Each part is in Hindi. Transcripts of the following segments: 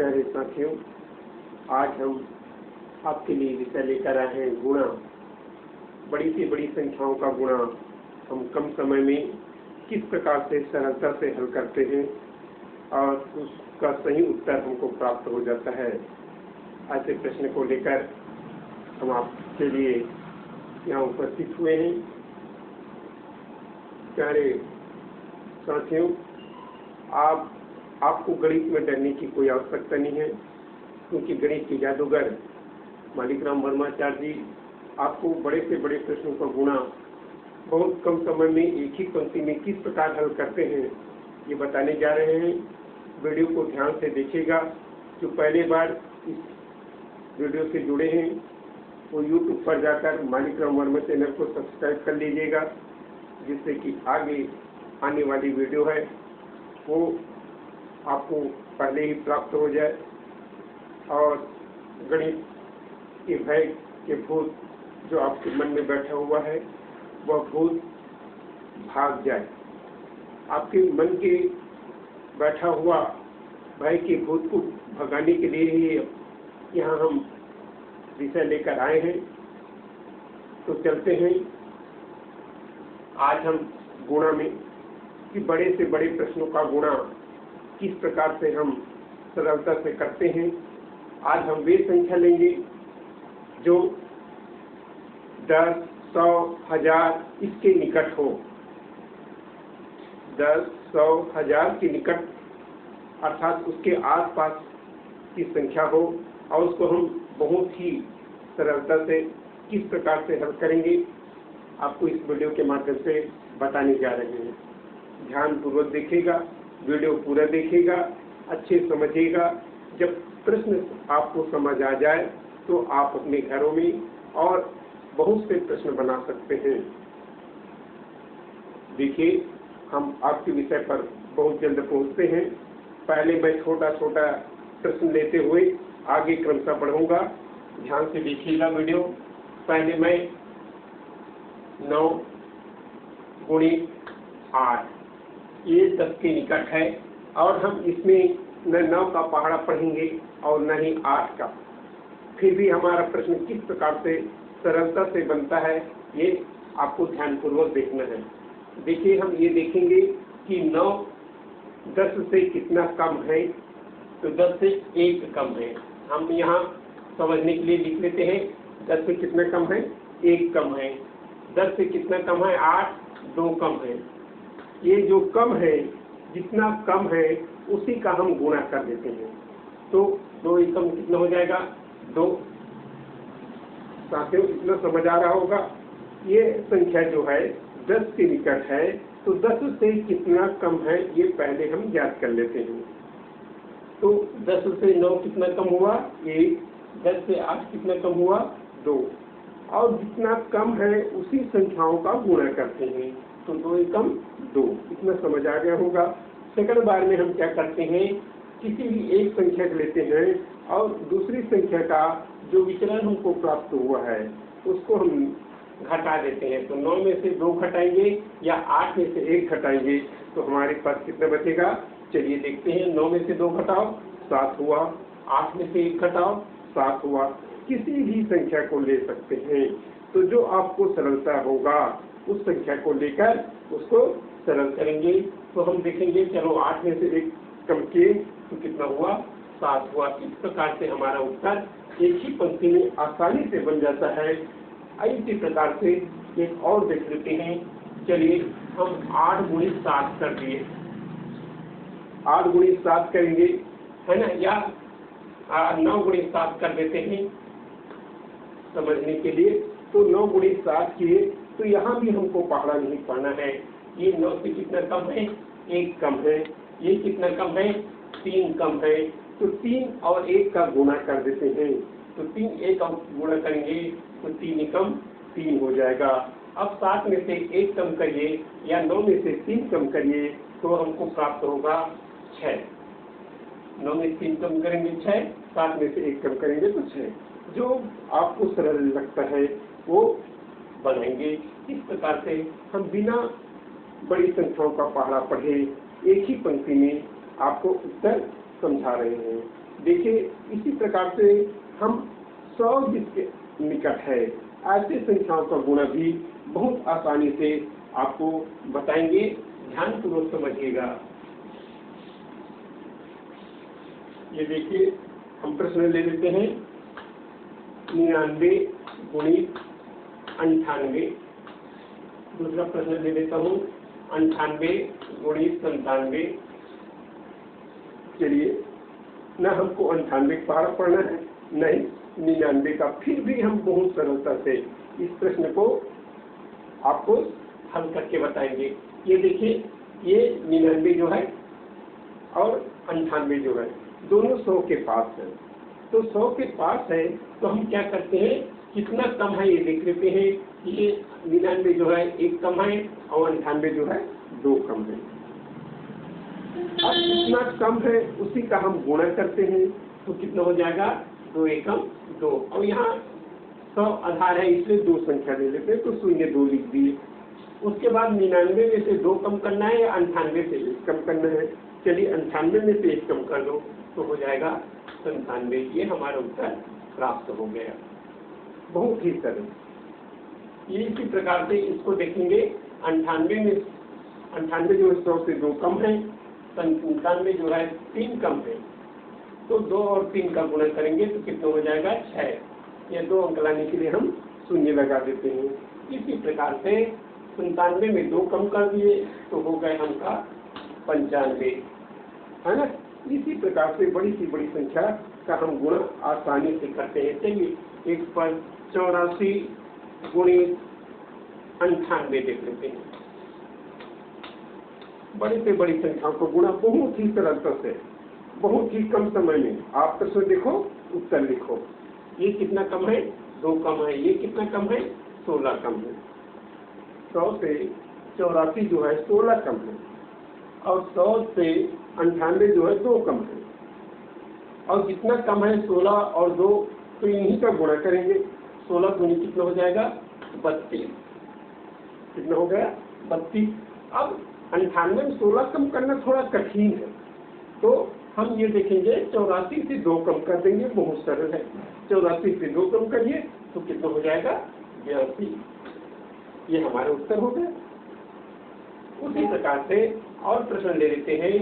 प्यारे साथियों, आज हम आपके लिए विषय लेकर आए हैं गुणा। बड़ी से बड़ी संख्याओं का गुणा हम कम समय में किस प्रकार से सरलता से हल करते हैं और उसका सही उत्तर हमको प्राप्त हो जाता है। ऐसे प्रश्न को लेकर हम आपके लिए यहाँ उपस्थित हुए हैं। प्यारे साथियों, आपको गणित में डरने की कोई आवश्यकता नहीं है, क्योंकि गणित के जादूगर मालिकराम वर्माचार्य जी आपको बड़े से बड़े प्रश्नों का गुणा बहुत कम समय में एक ही पंक्ति में किस प्रकार हल करते हैं ये बताने जा रहे हैं। वीडियो को ध्यान से देखिएगा। जो पहली बार इस वीडियो से जुड़े हैं वो यूट्यूब पर जाकर मालिकराम वर्मा चैनल को सब्सक्राइब कर लीजिएगा, जिससे कि आगे आने वाली वीडियो है वो आपको पहले ही प्राप्त हो जाए और गणित के भय के भूत जो आपके मन में बैठा हुआ है वह भूत भाग जाए। आपके मन के बैठा हुआ भय के भूत को भगाने के लिए ही यहाँ हम विषय लेकर आए हैं। तो चलते हैं आज हम गुणा में कि बड़े से बड़े प्रश्नों का गुणा किस प्रकार से हम सरलता से करते हैं। आज हम वे संख्या लेंगे जो 10, 100, 1000 इसके निकट हो। 10, 100, 1000 के निकट अर्थात उसके आसपास की संख्या हो और उसको हम बहुत ही सरलता से किस प्रकार से हल करेंगे आपको इस वीडियो के माध्यम से बताने जा रहे हैं। ध्यानपूर्वक देखिएगा, वीडियो पूरा देखिएगा, अच्छे समझिएगा। जब प्रश्न आपको समझ आ जाए तो आप अपने घरों में और बहुत से प्रश्न बना सकते हैं। देखिए, हम आपके विषय पर बहुत जल्द पहुंचते हैं। पहले मैं छोटा छोटा प्रश्न लेते हुए आगे क्रमशः बढ़ूंगा। ध्यान से देखिएगा वीडियो। पहले मैं 9 × 8 ये 10 के निकट है और हम इसमें न 9 का पहाड़ा पढ़ेंगे और न ही 8 का। फिर भी हमारा प्रश्न किस प्रकार से सरलता से बनता है ये आपको ध्यानपूर्वक देखना है। देखिए, हम ये देखेंगे कि 9 10 से कितना कम है, तो 10 से 1 कम है। हम यहाँ समझने के लिए लिख लेते हैं। 10 से कितना कम है, 1 कम है। 10 से कितना कम है, 8, 2 कम है। ये जो कम है, जितना कम है उसी का हम गुणा कर देते हैं। तो 2 एकम कितना हो जाएगा, 2। साथियों, इतना समझ आ रहा होगा। ये संख्या जो है 10 के निकट है, तो 10 से कितना कम है ये पहले हम ज्ञात कर लेते हैं। तो 10 से 9 कितना कम हुआ, 1। 10 से 8 कितना कम हुआ, 2। और जितना कम है उसी संख्याओं का गुणा करते हैं। तो 2 एकम 2। इतना समझ आ गया होगा। सेकंड बार में हम क्या करते हैं, किसी भी एक संख्या को लेते हैं और दूसरी संख्या का जो विचलन हमको प्राप्त हुआ है उसको हम घटा देते हैं। तो 9 में से 2 घटाएंगे या 8 में से 1 घटाएंगे तो हमारे पास कितना बचेगा। चलिए देखते हैं। 9 में से 2 घटाओ, 7 हुआ। 8 में से 1 घटाओ, 7 हुआ। किसी भी संख्या को ले सकते हैं। तो जो आपको सरलता होगा उस संख्या को लेकर उसको सरल करेंगे। तो हम देखेंगे, चलो 8 में से 1 कम किए तो कितना हुआ, 7 हुआ। इस प्रकार से हमारा उत्तर एक ही पंक्ति में आसानी से बन जाता है। इसी प्रकार से एक और देख लेते हैं। चलिए, हम 8 × 7 कर दिए। 8 × 7 करेंगे, है ना, या 9 × 7 कर देते हैं समझने के लिए। तो 9 × 7 किए तो यहाँ भी हमको पहाड़ा नहीं पाना है। ये 9 से कितना कम है, 1 कम है। ये कितना कम है, 3 कम है। तो 3 और 1 का गुणा कर देते हैं। तो 3 1 का गुणा करेंगे तो 3 एकम 3 हो जाएगा। अब 7 में से 1 कम करिए या 9 में से 3 कम करिए तो हमको प्राप्त होगा 6। 9 में 3 कम करेंगे 6, 7 में से 1 कम करेंगे तो 6। जो आपको सरल लगता है वो बनाएंगे। इस प्रकार से हम बिना बड़ी संख्याओं का पहाड़ा पढ़े एक ही पंक्ति में आपको उत्तर समझा रहे हैं। देखिए इसी प्रकार से हम 100 जिसके निकट है ऐसे संख्याओं का गुणा भी बहुत आसानी से आपको बताएंगे, ध्यानपूर्वक समझिएगा। ये देखिए हम प्रश्न ले लेते हैं 99 गुणित 98। दूसरा प्रश्न ले लेता हूँ 98 गुणित 97। चलिए न हमको 98 पहाड़ा पढ़ना है नहीं 99 का, फिर भी हम बहुत सरलता से इस प्रश्न को आपको हल करके बताएंगे। ये देखिए ये 99 जो है और 98 जो है दोनों 100 के पास है, तो 100 के पास है तो हम क्या करते हैं, कितना कम है ये देख लेते हैं। ये 99 जो है 1 कम है और 98 जो है 2 कम है। अब कितना कम है उसी का हम गुणा करते हैं तो कितना हो जाएगा, 2 एकम 2, और यहाँ 100 आधार है इसलिए 2 संख्या ले लेते हैं तो 02 लिख दिए। उसके बाद 99 में से 2 कम करना है या 98 से 1 कम करना है। चलिए 98 में से 1 कम कर दो तो हो जाएगा 97। ये हमारा उत्तर प्राप्त हो गया, बहुत ही सरल। ये इसी प्रकार से इसको देखेंगे 98 में 98 जो है 100 से 2 कम है, 97 जो है 3 कम है, तो 2 और 3 का गुणा करेंगे तो कितना हो जाएगा 6। ये 2 अंक लाने के लिए हम शून्य लगा देते हैं। इसी प्रकार से 97 में 2 कम कर दिए तो हो गए हमका 95, है ना। इसी प्रकार से बड़ी सी बड़ी संख्या का हम गुणा आसानी से करते हैं। चलिए एक पर 84 गुणित 98 देख लेते हैं। बड़ी से बड़ी संख्याओं को गुणा बहुत ही सरलता से बहुत ही कम समय में आप प्रश्न देखो उत्तर लिखो। ये कितना कम है, 2 कम है, ये कितना कम है, 16 कम है। 100 से 84 जो है 16 कम है और 100 से 98 जो है 2 कम है, और कितना कम है 16 और 2, तो इन्हीं का गुणा करेंगे। 16 गुणी कितना हो जाएगा 32, कितना हो गया 32। अब 98 में 16 कम करना थोड़ा कठिन है, तो हम ये देखेंगे 84 से 2 कम कर देंगे, बहुत सरल है। 84 से 2 कम करिए तो कितना हो जाएगा 82। ये हमारा उत्तर हो गया। उसी प्रकार से और प्रश्न ले लेते हैं।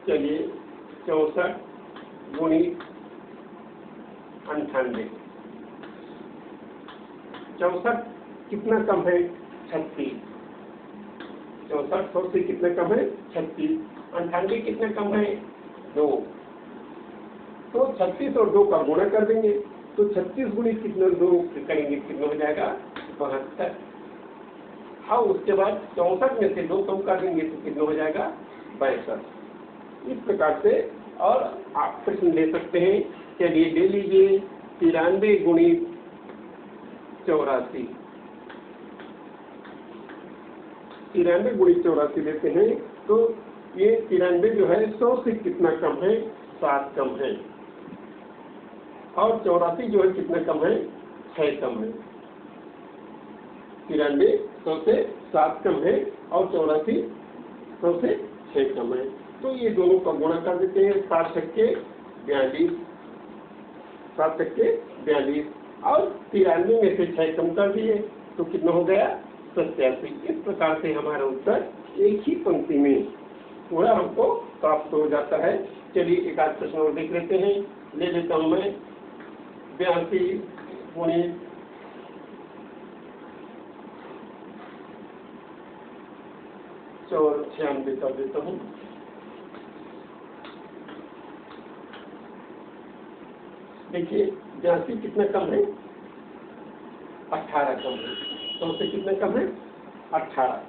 चलिए 64 गुणित 98। 64 कितना कम है 36। 64 100 से कितना कम है 36। 98 कितना कम है 2, तो 36 और 2 का गुणा कर देंगे तो 36 गुणित कितना 2 करेंगे कितना हो जाएगा 72। हाँ उसके बाद 64 में से 2 कम कर देंगे तो कितना हो जाएगा 62। इस प्रकार से और आप प्रश्न ले सकते हैं। चलिए ले लीजिए 93 गुणित 84। 93 गुणित 84 लेते हैं तो ये 93 जो है 100 से कितना कम है 7 कम है, और 84 जो है कितना कम है 6 कम है। 93 100 से 7 कम है और 84 100 से 6 कम है, तो ये दोनों का गुणा कर देते हैं। 7 छक्के 42, 7 छक्के 42, और 93 में से 6 कम कर दिए तो कितना हो गया 87। इस प्रकार से हमारा उत्तर एक ही पंक्ति में पूरा हमको प्राप्त हो जाता है। चलिए एक आध प्रश्न और देख लेते हैं। ले लेता हूँ मैं 82 गुणित 96 कर देता हूँ। देखिए 82 कितना कम है 18 कम है, 100 से कितना कम है 18।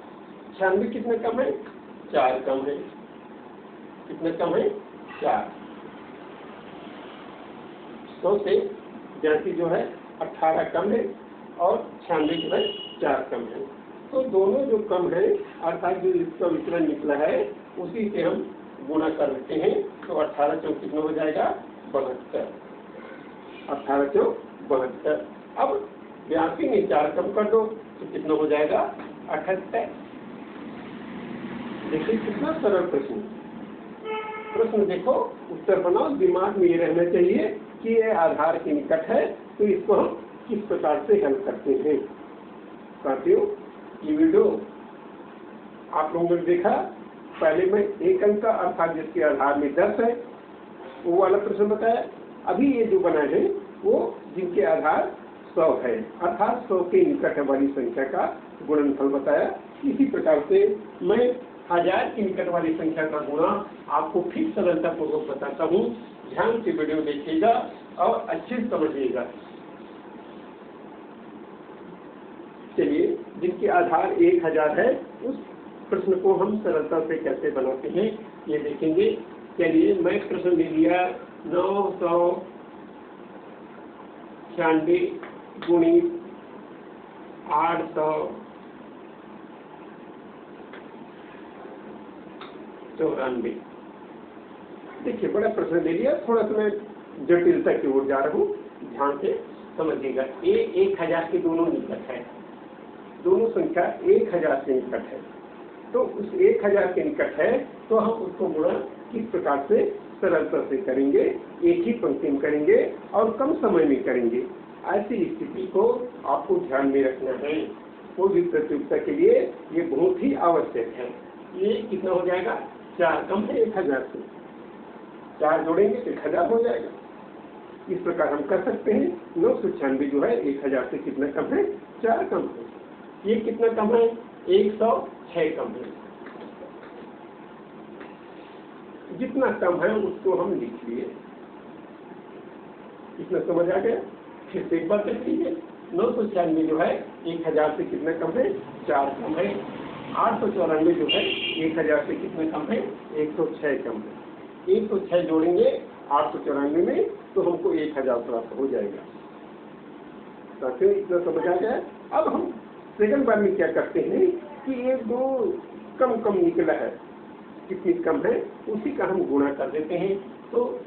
96 कितना कम है 4 कम है, कितना कम है 4। 100 से 82 जो है 18 कम है और 96 जो है 4 कम है, तो दोनों जो कम है अर्थात जो इसका विचलन निकला है उसी से हम गुणा कर देते हैं तो 18 चौक कितना हो जाएगा 72। 18 चौक 72। अब 82 में 4 कम कर दो तो कितना हो जाएगा 78। देखिए कितना सरल प्रश्न। प्रश्न देखो, उत्तर बनाओ, दिमाग में ये रहना चाहिए कि ये आधार के निकट है, तो इसको हम किस प्रकार से हल करते हैं। साथियों, ये वीडियो आप लोगों ने देखा, पहले मैं एक अंक का अर्थात जिसके आधार में 10 है वो वाला प्रश्न बताया। अभी ये जो बना है वो जिनके आधार 100 है अर्थात 100 के निकट वाली संख्या का गुणनफल बताया। इसी प्रकार से मैं 1000 के निकट वाली संख्या का गुणा आपको फिर सरलता पूर्वक बताता हूँ। ध्यान से वीडियो देखिएगा और अच्छे से समझिएगा। चलिए, जिनके आधार 1000 है उस प्रश्न को हम सरलता से कैसे बनाते हैं ये देखेंगे। चलिए, मैं प्रश्न ले लिया 996 गुणित 894। देखिए, बड़ा प्रश्न ले लिया, थोड़ा सा मैं जटिलता की ओर जा रहा हूँ, ध्यान से समझिएगा। 1000 के दोनों निकट है, दोनों संख्या 1000 के निकट है, तो उस 1000 के निकट है तो हम उसको गुणा किस प्रकार से सरलता से करेंगे, एक ही पंक्ति में करेंगे और कम समय में करेंगे। ऐसी स्थिति को आपको ध्यान में रखना है। कोई भी प्रतियोगिता के लिए ये बहुत ही आवश्यक है। ये कितना हो जाएगा, 4 कम है 1000 से, 4 जोड़ेंगे तो 1000 हो जाएगा। इस प्रकार हम कर सकते हैं। 996 जो है 1000 से कितना कम है, 4 कम है। ये कितना कम है, 106 कम है। जितना कम है उसको हम लिख लिए। इतना समझ आ गया। फिर से एक बार देख लीजिए, 996 जो है 1000 से कितना कम है, 4 कम है। 894 जो है 1000 से कितना कम है, 106 कम है। 106 जोड़ेंगे 894 में तो हमको 1000 प्राप्त हो जाएगा। साथियों, इतना समझ आ गया। अब हम सेकंड बार में क्या करते हैं कि ये दो कम निकला है, कितनी कम है उसी का हम गुणा कर देते हैं। तो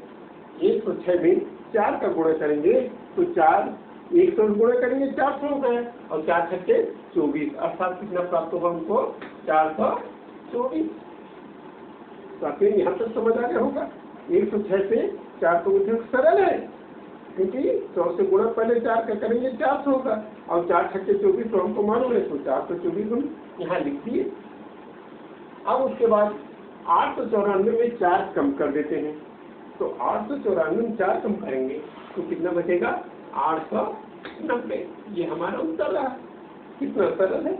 106 में 4 का गुणा करेंगे तो 4 100 गुणा करेंगे 400 होगा और 4 छक्के 24 अर्थात कितना प्राप्त होगा हमको, 424। साथियों, यहाँ तक समझ आ गया होगा। 106 से 424 सरल है, क्योंकि 100 से गुणा पहले 4 का करेंगे 400 होगा और 4 छक्के 24 तो हमको मालूम है, तो 424 हम यहाँ लिख दिए। अब उसके बाद 894 में 4 कम कर देते हैं, तो 894 में 4 कम करेंगे तो कितना बचेगा, 890। ये हमारा उत्तर रहा। कितना सरल है।